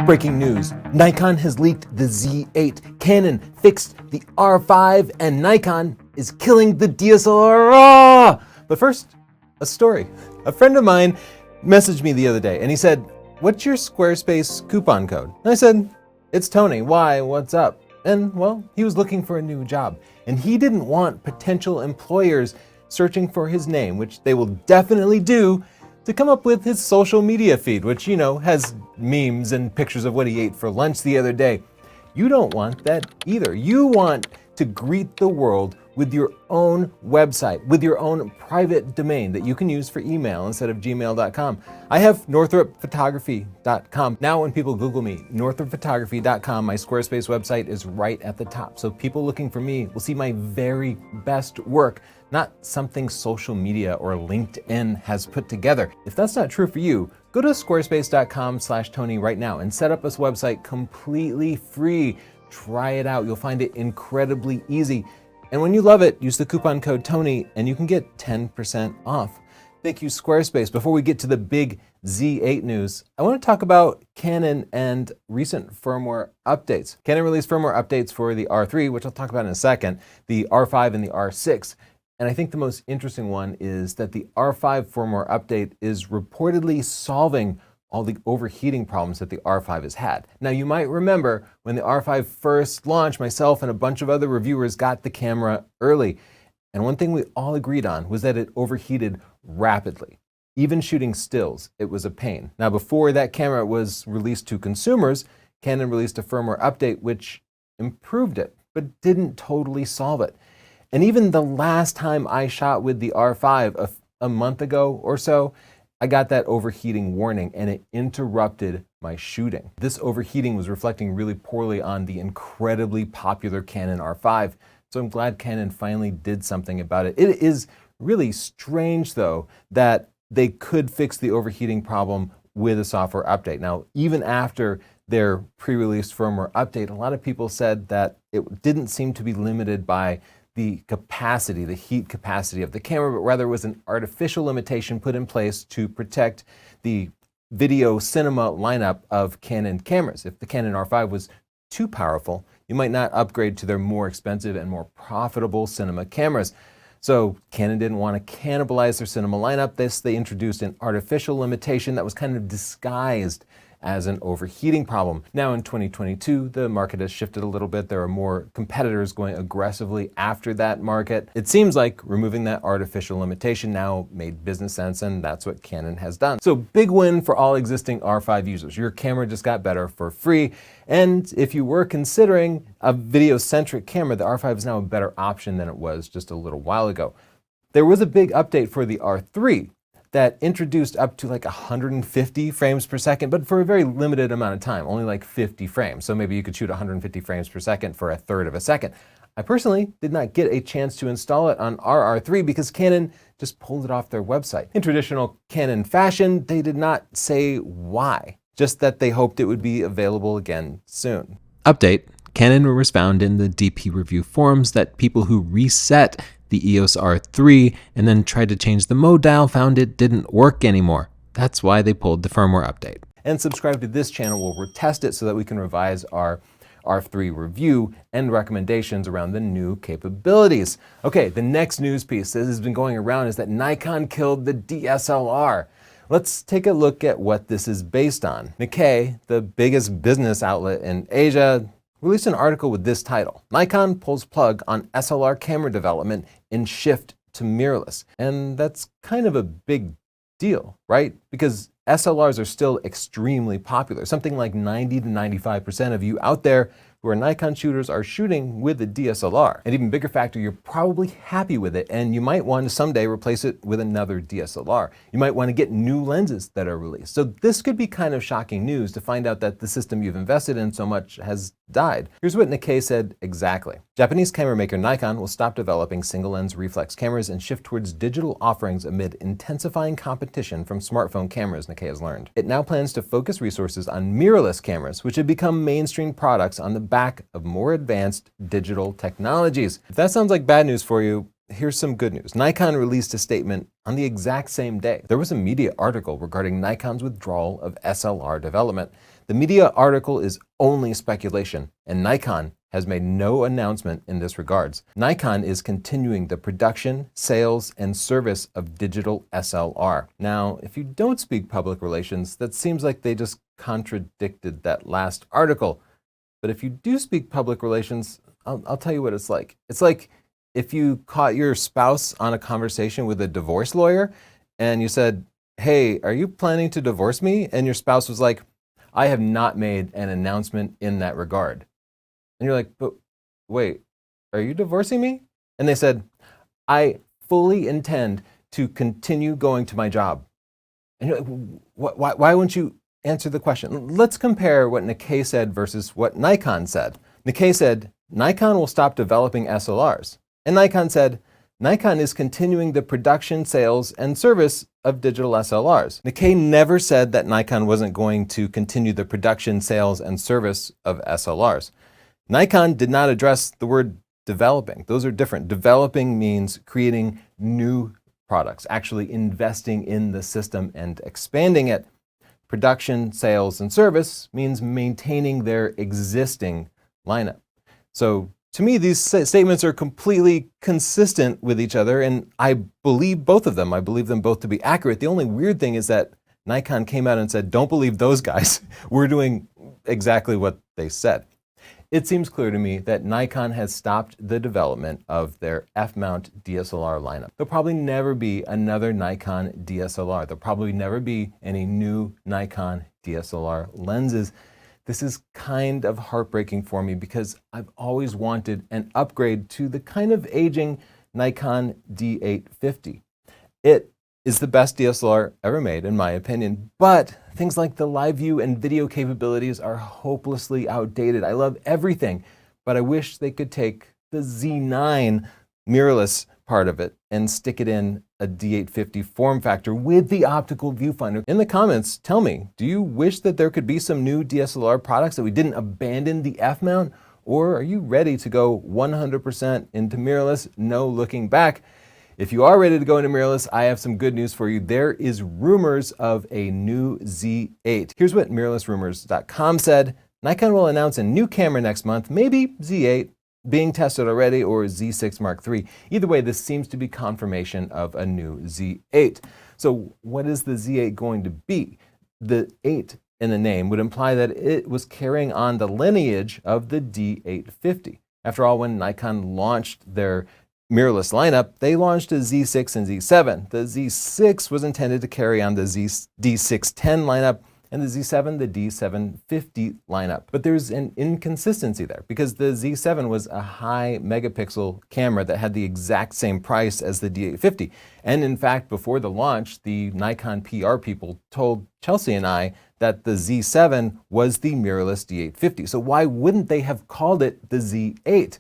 Breaking news, Nikon has leaked the Z8, Canon fixed the R5, and Nikon is killing the DSLR. But first, a story. A friend of mine messaged me the other day and he said, "What's your Squarespace coupon code?" And I said, "It's Tony. Why? What's up?" And well, he was looking for a new job and he didn't want potential employers searching for his name, which they will definitely do, to come up with his social media feed, which, you know, has memes and pictures of what he ate for lunch the other day. You don't want that either. You want to greet the world with your own website, with your own private domain that you can use for email instead of gmail.com. I have northrupphotography.com. Now when people Google me, northrupphotography.com, my Squarespace website is right at the top. So people looking for me will see my very best work, not something social media or LinkedIn has put together. If that's not true for you, go to squarespace.com/Tony right now and set up this website completely free. Try it out. You'll find it incredibly easy. And when you love it, use the coupon code Tony and you can get 10% off. Thank you, Squarespace. Before we get to the big Z8 news, I want to talk about Canon and recent firmware updates. Canon released firmware updates for the R3, which I'll talk about in a second, the R5 and the R6. And I think the most interesting one is that the R5 firmware update is reportedly solving all the overheating problems that the R5 has had. Now, you might remember when the R5 first launched, myself and a bunch of other reviewers got the camera early. And one thing we all agreed on was that it overheated rapidly. Even shooting stills, it was a pain. Now, before that camera was released to consumers, Canon released a firmware update which improved it, but didn't totally solve it. And even the last time I shot with the R5 a month ago or so, I got that overheating warning and it interrupted my shooting. This overheating was reflecting really poorly on the incredibly popular Canon R5. So I'm glad Canon finally did something about it. It is really strange though that they could fix the overheating problem with a software update. Now, even after their pre-release firmware update, a lot of people said that it didn't seem to be limited by the capacity, the heat capacity of the camera, but rather was an artificial limitation put in place to protect the video cinema lineup of Canon cameras. If the Canon R5 was too powerful, you might not upgrade to their more expensive and more profitable cinema cameras. So Canon didn't want to cannibalize their cinema lineup. They introduced an artificial limitation that was kind of disguised as an overheating problem. Now in 2022, the market has shifted a little bit. There are more competitors going aggressively after that market. It seems like removing that artificial limitation now made business sense, and that's what Canon has done. So big win for all existing R5 users. Your camera just got better for free. And if you were considering a video-centric camera, the R5 is now a better option than it was just a little while ago. There was a big update for the R3 that introduced up to like 150 frames per second, but for a very limited amount of time, only like 50 frames. So maybe you could shoot 150 frames per second for a third of a second. I personally did not get a chance to install it on our R3 because Canon just pulled it off their website. In traditional Canon fashion, they did not say why, just that they hoped it would be available again soon. Update: Canon was found in the DP review forums that people who reset the EOS R3 and then tried to change the mode dial found it didn't work anymore. That's why they pulled the firmware update. And subscribe to this channel where we'll test it so that we can revise our R3 review and recommendations around the new capabilities. Okay, the next news piece that has been going around is that Nikon killed the DSLR. Let's take a look at what this is based on. Nikkei, the biggest business outlet in Asia, released an article with this title: Nikon pulls plug on SLR camera development in shift to mirrorless. And that's kind of a big deal, right? Because SLRs are still extremely popular. Something like 90 to 95% of you out there who are Nikon shooters are shooting with a DSLR. An even bigger factor, you're probably happy with it and you might want to someday replace it with another DSLR. You might want to get new lenses that are released. So this could be kind of shocking news to find out that the system you've invested in so much has died. Here's what Nikkei said exactly. Japanese camera maker Nikon will stop developing single-lens reflex cameras and shift towards digital offerings amid intensifying competition from smartphone cameras, Nikkei has learned. It now plans to focus resources on mirrorless cameras, which have become mainstream products on the back of more advanced digital technologies. If that sounds like bad news for you, here's some good news. Nikon released a statement on the exact same day. There was a media article regarding Nikon's withdrawal of SLR development. The media article is only speculation, and Nikon has made no announcement in this regards. Nikon is continuing the production, sales, and service of digital SLR. Now, if you don't speak public relations, that seems like they just contradicted that last article. But if you do speak public relations, I'll tell you what it's like. It's like if you caught your spouse on a conversation with a divorce lawyer and you said, "Hey, are you planning to divorce me?" And your spouse was like, "I have not made an announcement in that regard." And you're like, "But wait, are you divorcing me?" And they said, "I fully intend to continue going to my job." And you're like, why wouldn't you answer the question? Let's compare what Nikkei said versus what Nikon said. Nikkei said, Nikon will stop developing SLRs. And Nikon said, Nikon is continuing the production, sales, and service of digital SLRs. Nikkei never said that Nikon wasn't going to continue the production, sales, and service of SLRs. Nikon did not address the word developing. Those are different. Developing means creating new products, actually investing in the system and expanding it. Production, sales, and service means maintaining their existing lineup. So to me, these statements are completely consistent with each other, and I believe both of them. I believe them both to be accurate. The only weird thing is that Nikon came out and said, "Don't believe those guys. We're doing exactly what they said." It seems clear to me that Nikon has stopped the development of their F-mount DSLR lineup. There'll probably never be another Nikon DSLR. There'll probably never be any new Nikon DSLR lenses. This is kind of heartbreaking for me because I've always wanted an upgrade to the kind of aging Nikon D850. It is the best DSLR ever made, in my opinion, but things like the live view and video capabilities are hopelessly outdated. I love everything, but I wish they could take the Z9 mirrorless part of it and stick it in a D850 form factor with the optical viewfinder. In the comments, tell me, do you wish that there could be some new DSLR products that we didn't abandon the F-mount? Or are you ready to go 100% into mirrorless, no looking back? If you are ready to go into mirrorless, I have some good news for you. There is rumors of a new Z8. Here's what mirrorlessrumors.com said. Nikon will announce a new camera next month, maybe Z8, being tested already, or Z6 Mark III. Either way, this seems to be confirmation of a new Z8. So what is the Z8 going to be? The 8 in the name would imply that it was carrying on the lineage of the D850. After all, when Nikon launched their mirrorless lineup, they launched a Z6 and Z7. The Z6 was intended to carry on the D610 lineup, and the Z7, the D750 lineup. But there's an inconsistency there because the Z7 was a high megapixel camera that had the exact same price as the D850. And in fact, before the launch, the Nikon PR people told Chelsea and I that the Z7 was the mirrorless D850. So why wouldn't they have called it the Z8?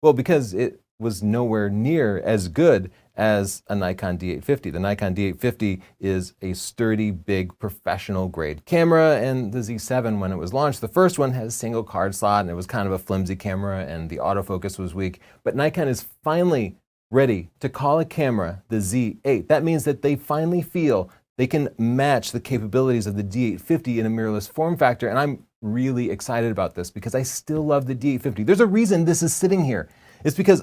Well, because it was nowhere near as good as a Nikon D850. The Nikon D850 is a sturdy, big, professional-grade camera, and the Z7, when it was launched, the first one has a single card slot, and it was kind of a flimsy camera, and the autofocus was weak. But Nikon is finally ready to call a camera the Z8. That means that they finally feel they can match the capabilities of the D850 in a mirrorless form factor, and I'm really excited about this because I still love the D850. There's a reason this is sitting here. It's because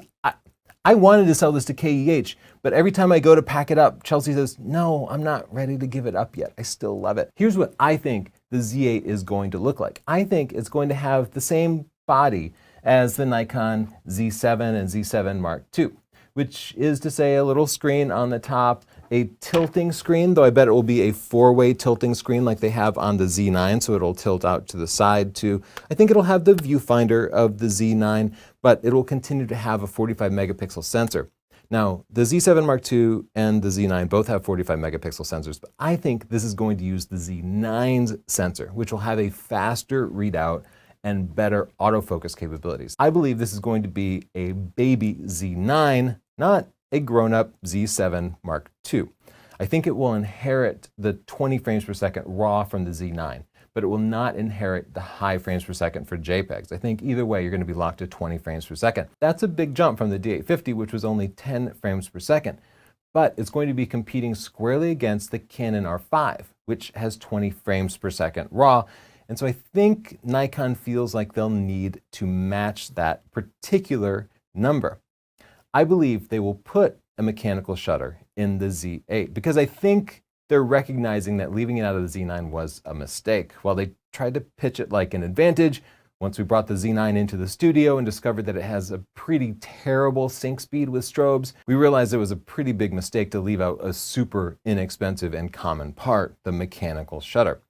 I wanted to sell this to KEH, but every time I go to pack it up, Chelsea says, "No, I'm not ready to give it up yet. I still love it." Here's what I think the Z8 is going to look like. I think it's going to have the same body as the Nikon Z7 and Z7 Mark II, which is to say a little screen on the top, a tilting screen, though I bet it will be a four-way tilting screen like they have on the Z9, so it'll tilt out to the side too. I think it'll have the viewfinder of the Z9, but it will continue to have a 45 megapixel sensor. Now, the Z7 Mark II and the Z9 both have 45 megapixel sensors, but I think this is going to use the Z9's sensor, which will have a faster readout and better autofocus capabilities. I believe this is going to be a baby Z9, not a grown-up Z7 Mark II. I think it will inherit the 20 frames per second RAW from the Z9, but it will not inherit the high frames per second for JPEGs. I think either way, you're going to be locked to 20 frames per second. That's a big jump from the D850, which was only 10 frames per second, but it's going to be competing squarely against the Canon R5, which has 20 frames per second RAW, And so I think Nikon feels like they'll need to match that particular number. I believe they will put a mechanical shutter in the Z8 because I think they're recognizing that leaving it out of the Z9 was a mistake. While they tried to pitch it like an advantage, once we brought the Z9 into the studio and discovered that it has a pretty terrible sync speed with strobes, we realized it was a pretty big mistake to leave out a super inexpensive and common part, the mechanical shutter.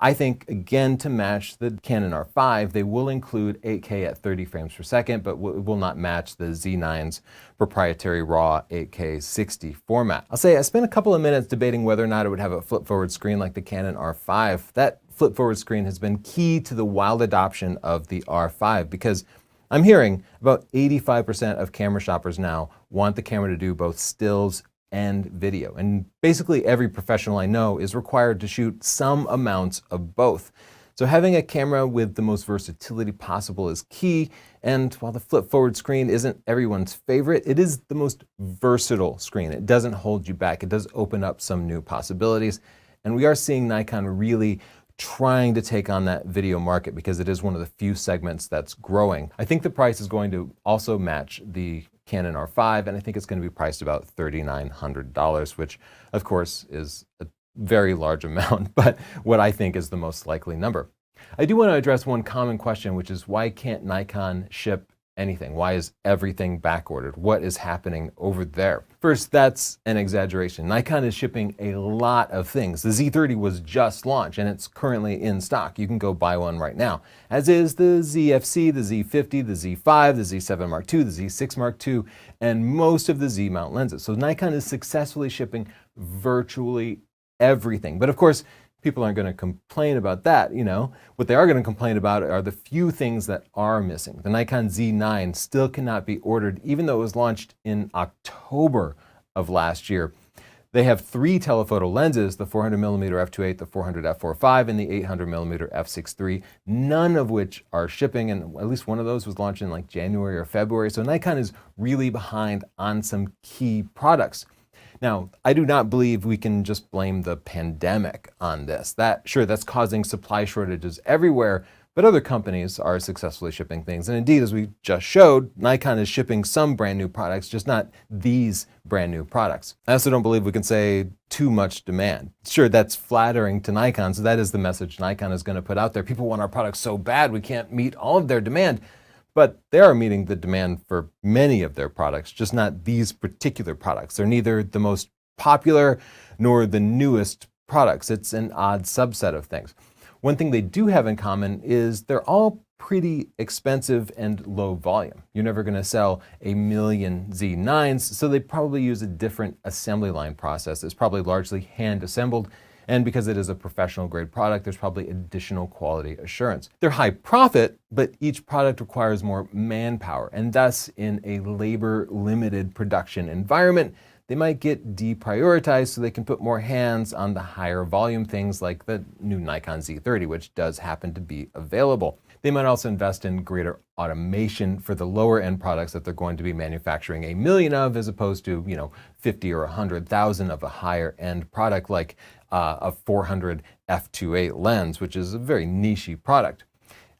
I think, again, to match the Canon R5, they will include 8K at 30 frames per second, but it will not match the Z9's proprietary RAW 8K 60 format. I'll say I spent a couple of minutes debating whether or not it would have a flip-forward screen like the Canon R5. That flip-forward screen has been key to the wild adoption of the R5 because I'm hearing about 85% of camera shoppers now want the camera to do both stills and video. And basically every professional I know is required to shoot some amounts of both. So having a camera with the most versatility possible is key. And while the flip forward screen isn't everyone's favorite, it is the most versatile screen. It doesn't hold you back. It does open up some new possibilities. And we are seeing Nikon really trying to take on that video market because it is one of the few segments that's growing. I think the price is going to also match the Canon R5, and I think it's going to be priced about $3,900, which of course is a very large amount, but what I think is the most likely number. I do want to address one common question, which is why can't Nikon ship anything? Why is everything backordered? What is happening over there? First, that's an exaggeration. Nikon is shipping a lot of things. The Z30 was just launched and it's currently in stock. You can go buy one right now, as is the ZFC, the Z50, the Z5, the Z7 Mark II, the Z6 Mark II, and most of the Z mount lenses. So Nikon is successfully shipping virtually everything. But of course, people aren't going to complain about that, you know. What they are going to complain about are the few things that are missing. The Nikon Z9 still cannot be ordered, even though it was launched in October of last year. They have 3 telephoto lenses, the 400mm f2.8, the 400 f4.5, and the 800mm f6.3, none of which are shipping, and at least one of those was launched in like January or February. So Nikon is really behind on some key products. Now, I do not believe we can just blame the pandemic on this. Sure, that's causing supply shortages everywhere, but other companies are successfully shipping things. And indeed, as we just showed, Nikon is shipping some brand new products, just not these brand new products. I also don't believe we can say too much demand. Sure, that's flattering to Nikon, so that is the message Nikon is going to put out there. People want our products so bad we can't meet all of their demand. But they are meeting the demand for many of their products, just not these particular products. They're neither the most popular nor the newest products. It's an odd subset of things. One thing they do have in common is they're all pretty expensive and low volume. You're never going to sell 1 million Z9s, so they probably use a different assembly line process. It's probably largely hand assembled. And because it is a professional grade product, there's probably additional quality assurance. They're high profit, but each product requires more manpower. And thus, in a labor limited production environment, they might get deprioritized so they can put more hands on the higher volume things like the new Nikon Z30, which does happen to be available. They might also invest in greater automation for the lower end products that they're going to be manufacturing 1 million of, as opposed to, 50 or 100,000 of a higher end product like a 400 f2.8 lens, which is a very niche product.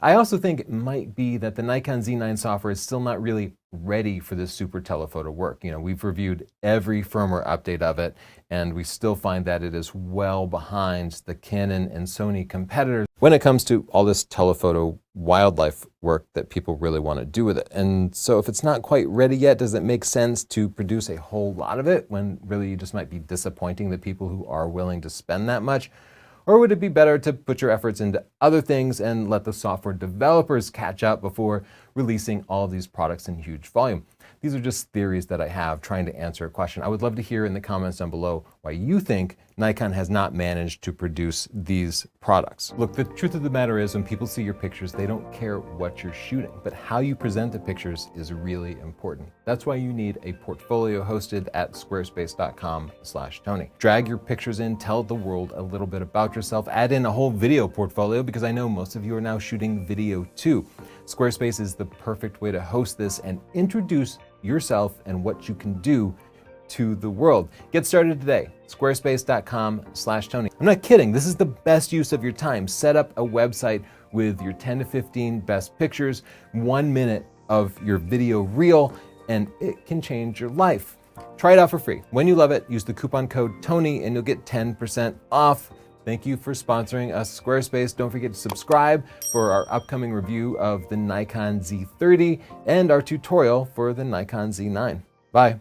I also think it might be that the Nikon Z9 software is still not really ready for this super telephoto work. We've reviewed every firmware update of it, and we still find that it is well behind the Canon and Sony competitors when it comes to all this telephoto wildlife work that people really want to do with it. And so if it's not quite ready yet, does it make sense to produce a whole lot of it when really you just might be disappointing the people who are willing to spend that much? Or would it be better to put your efforts into other things and let the software developers catch up before releasing all of these products in huge volume? These are just theories that I have trying to answer a question. I would love to hear in the comments down below why you think Nikon has not managed to produce these products. Look, the truth of the matter is when people see your pictures, they don't care what you're shooting, but how you present the pictures is really important. That's why you need a portfolio hosted at squarespace.com/Tony. Drag your pictures in, tell the world a little bit about yourself, add in a whole video portfolio because I know most of you are now shooting video too. Squarespace is the perfect way to host this and introduce yourself and what you can do to the world. Get started today. Squarespace.com/Tony. I'm not kidding. This is the best use of your time. Set up a website with your 10 to 15 best pictures, 1 minute of your video reel, and it can change your life. Try it out for free. When you love it, use the coupon code TONY and you'll get 10% off. Thank you for sponsoring us, Squarespace. Don't forget to subscribe for our upcoming review of the Nikon Z30 and our tutorial for the Nikon Z9. Bye.